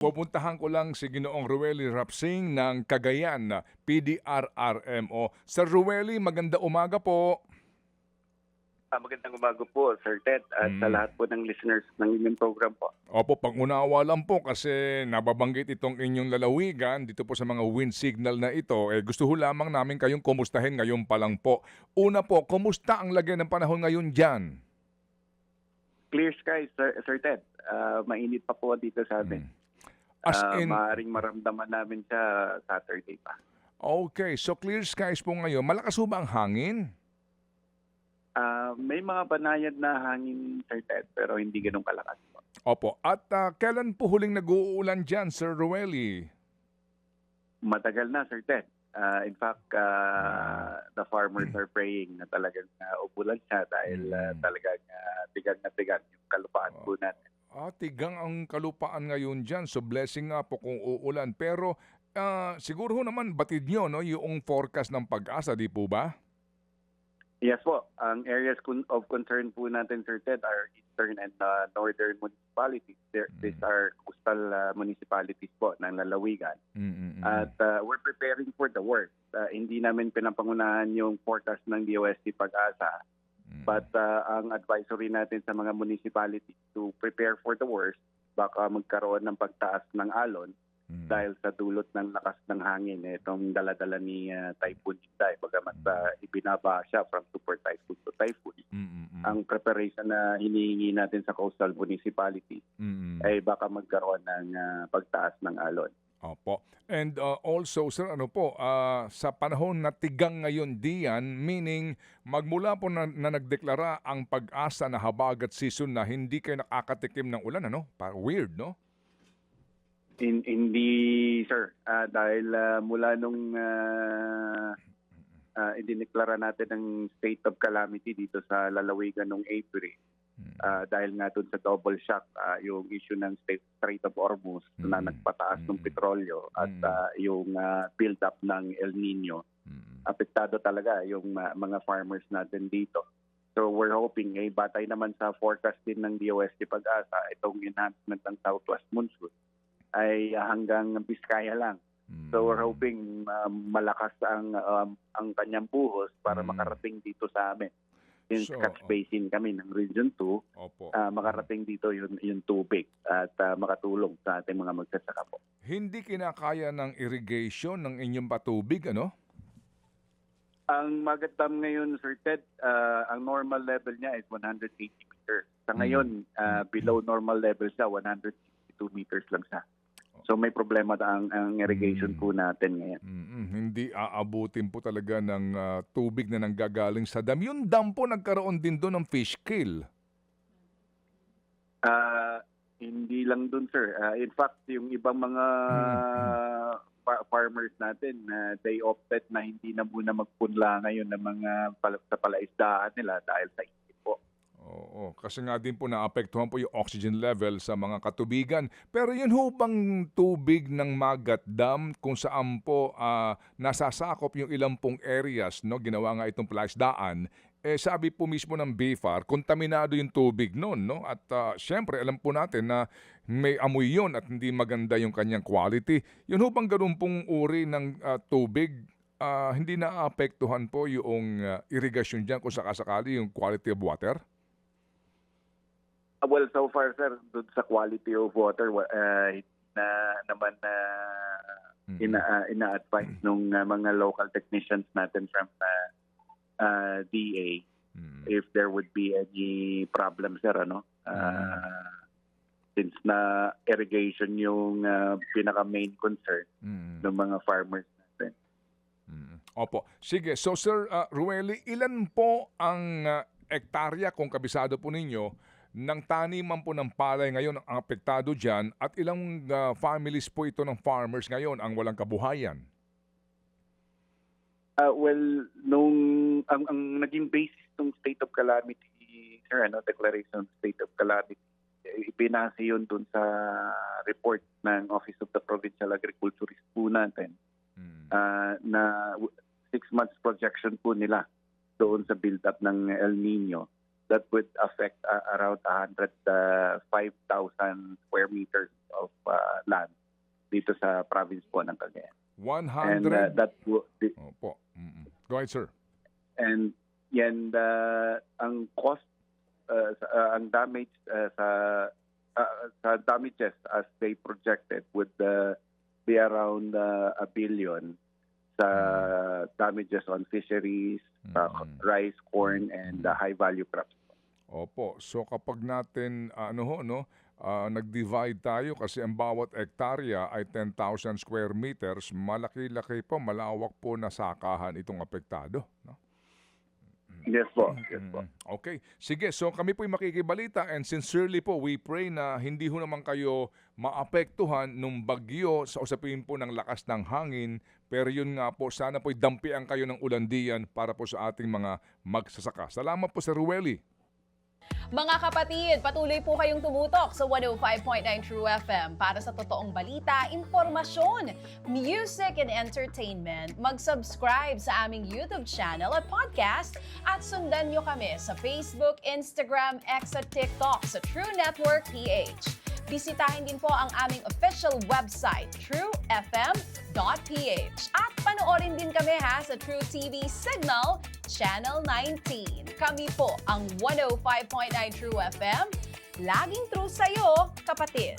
Pupuntahan ko lang si Ginoong Ruely Rapsing ng Cagayan na PDRRMO. Sir Ruely, maganda umaga po. Magandang umaga po, Sir Ted, at sa Mm. lahat po ng listeners ng inyong program po. Opo, pang-unawa lang po kasi nababanggit itong inyong lalawigan dito po sa mga wind signal na ito. Gusto ho lamang namin kayong kumustahin ngayon pa lang po. Una po, kumusta ang lagay ng panahon ngayon dyan? Clear skies, Sir Ted. Mainit pa po dito sa atin. Mm. As in, Maaaring maramdaman namin sa Saturday pa. okay, so clear skies po ngayon. Malakas ho ba ang hangin? May mga banayad na hangin, Sir Ted, pero hindi ganun kalakas po. Opo, at kailan po huling nag-uulan dyan, Sir Ruely? Matagal na, Sir Ted. In fact, the farmers are praying na talagang umulan siya dahil talagang tigang na tigang yung kalupaan po natin. Tigang ang kalupaan ngayon dyan. So blessing nga po kung uulan. Pero siguro ho naman batid nyo no, yung forecast ng pag-asa, di po ba? Yes po. Ang areas of concern po natin, Sir Ted, are eastern and northern municipalities. These are coastal municipalities po ng lalawigan. At we're preparing for the worst. Hindi namin pinapangunahan yung forecast ng DOST Pag-asa. But ang advisory natin sa mga municipalities to prepare for the worst, baka magkaroon ng pagtaas ng alon dahil sa dulot ng lakas ng hangin. Itong daladala ni Typhoon Inday, bagamat ibinaba siya from super typhoon to typhoon. Ang preparation na hinihingi natin sa coastal municipalities ay baka magkaroon ng pagtaas ng alon. Opo. And also, sir, ano po, sa panahon na tigang ngayon diyan, meaning magmula po na nagdeklara ang pag-asa na habagat season na hindi kayo nakakatikim ng ulan, ano? Weird, no? Hindi, sir. Dahil mula nung idineklara natin ang state of calamity dito sa lalawigan noong April, dahil nga doon sa double shock, yung issue ng Strait of Hormuz na nagpataas ng petrolyo at yung build-up ng El Nino, apektado talaga yung mga farmers natin dito. So we're hoping, batay naman sa forecast din ng DOST Pag-asa, itong enhancement ng southwest monsoon ay hanggang Biskaya lang. So we're hoping malakas ang kanyang buhos para makarating dito sa amin. Since catch basin kami ng Region 2, makarating dito yung tubig at makatulong sa ating mga magsasaka po. Hindi kinakaya ng irrigation ng inyong patubig, ano? Ang Magat Dam ngayon, Sir Ted, ang normal level niya is 180 meters. Sa ngayon, below normal level siya, 162 meters lang siya. So may problema ang irrigation po natin ngayon. Hindi aabutin po talaga ng tubig na nanggagaling sa dam. Yung dam po nagkaroon din doon ng fish kill. Hindi lang dun, sir. In fact, yung ibang mga farmers natin, they opted na hindi na muna magpunla ngayon ng mga sa palaisdaan nila dahil sa init po. Oo, kasi nga din po naapektuhan po yung oxygen level sa mga katubigan. Pero yun ho bang tubig ng Magat Dam kung saan po nasasakop yung ilang pong areas, no? Ginawa nga itong palaisdaan. Sabi po mismo ng BFAR, kontaminado yung tubig noon, no? At syempre, alam po natin na may amoy yun at hindi maganda yung kanyang quality. Yun ho bang ganun pong uri ng tubig, hindi naapektuhan po yung irrigation dyan kung sakasakali yung quality of water? Well, so far, sir, dun sa quality of water, na naman ina-advise nung mga local technicians natin from DA if there would be any problem, sir, ano? Since na irrigation yung pinaka-main concern ng mga farmers natin. Opo. Sige. So, Sir Ruely, ilan po ang ektarya kung kabisado po ninyo ng taniman po ng palay ngayon ang apektado dyan at ilang families po ito ng farmers ngayon ang walang kabuhayan? Well, ang naging basis ng state of calamity, sir, declaration of state of calamity, ipinasa yun dun sa report ng Office of the Provincial Agriculturist po natin na 6 months projection po nila doon sa build-up ng El Nino. that would affect around 105,000 square meters of land dito sa province po ng Cagayan. 100? And that Opo. Go ahead, sir. and yan ang cost ang damage sa damages as they projected would be around 1 billion sa damages on fisheries, rice, corn, and high value crops. Opo. So kapag natin nag-divide tayo kasi ang bawat ektarya ay 10,000 square meters, malaki-laki po, malawak po na sakahan itong apektado, no? Yes po. Yes po. Okay. Sige, so kami po'y makikibalita and sincerely po, we pray na hindi ho naman kayo maapektuhan nung bagyo sa usapin po ng lakas ng hangin. Pero yun nga po, sana po'y dampian kayo ng ulandian para po sa ating mga magsasaka. Salamat po, Sir Rueli. Mga kapatid, patuloy po kayong tumutok sa 105.9 True FM para sa totoong balita, impormasyon, music, and entertainment. Mag-subscribe sa aming YouTube channel at podcast at sundan nyo kami sa Facebook, Instagram, X at TikTok sa True Network PH. Bisitahin din po ang aming official website, truefm.ph. At panoorin din kami sa True TV Signal, Channel 19. Kami po ang 105.9 True FM. Laging true sa'yo, kapatid.